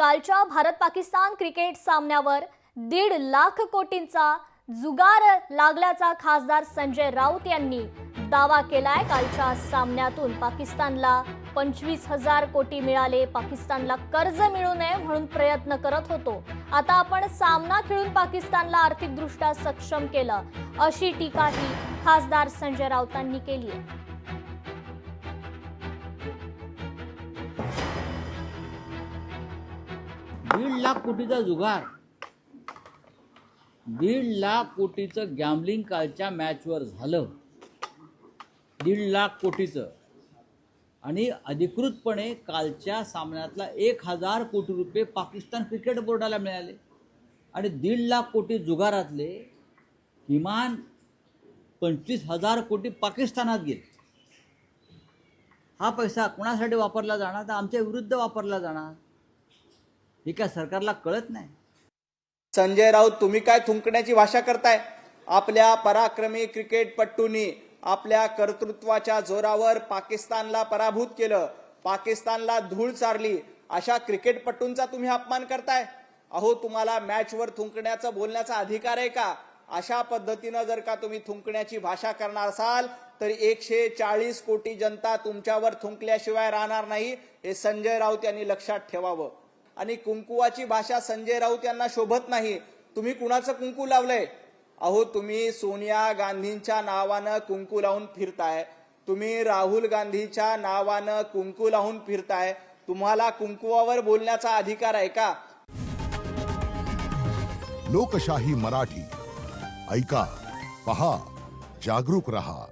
कालच्या भारत पाकिस्तान क्रिकेट सामन्यावर 1.5 लाख कोटींचा जुगार लागल्याचा खासदार संजय राऊत यांनी दावा केलाय। कालच्या सामन्यातून पाकिस्तानला 25,000 कोटी मिळाले। पाकिस्तानला कर्ज मिळू नये म्हणून प्रयत्न करत होतो। आता आपण सामना खेळून पाकिस्तानला आर्थिकदृष्ट्या सक्षम केलं, अशी टीकाही खासदार संजय राऊतांनी केली आहे। 1.5 लाख कोटीचा जुगार, 1.5 लाख कोटीचं गॅम्बलिंग कालच्या मॅचवर झालं। 1.5 लाख कोटीचं आणि अधिकृतपणे कालच्या सामन्यातला 1,000 कोटी रुपये पाकिस्तान क्रिकेट बोर्डाला मिळाले आणि 1.5 लाख कोटी जुगारातले किमान 25,000 कोटी पाकिस्तानात गेले। हा पैसा कोणासाठी वापरला जाणार? तर आमच्या विरुद्ध वापरला जाणार, हे काय सरकारला कळत नाही? संजय राऊत, तुम्ही काय थुंकण्याची भाषा करताय? आपल्या पराक्रमी क्रिकेटपटूंनी आपल्या कर्तृत्वाच्या जोरावर पाकिस्तानला पराभूत केलं, पाकिस्तानला धूळ चारली। अशा क्रिकेटपटूंचा तुम्ही अपमान करताय। अहो, तुम्हाला मॅचवर थुंकण्याचा बोलण्याचा अधिकार आहे का? अशा पद्धतीनं जर का तुम्ही थुंकण्याची भाषा करणार असाल तर 140 कोटी जनता तुमच्यावर थुंकल्याशिवाय राहणार नाही, हे संजय राऊत यांनी लक्षात ठेवावं। आणि कुंकुवाची भाषा संजय राऊत यांना शोभत नाही। तुम्ही कुणाचं कुंकू लावलंय? अहो, तुम्ही सोनिया गांधींच्या नावानं कुंकू लावून फिरताय, तुम्ही राहुल गांधीच्या नावानं कुंकू लावून फिरताय। तुम्हाला कुंकुवावर बोलण्याचा अधिकार आहे का? लोकशाही मराठी ऐका, पहा, जागरूक रहा।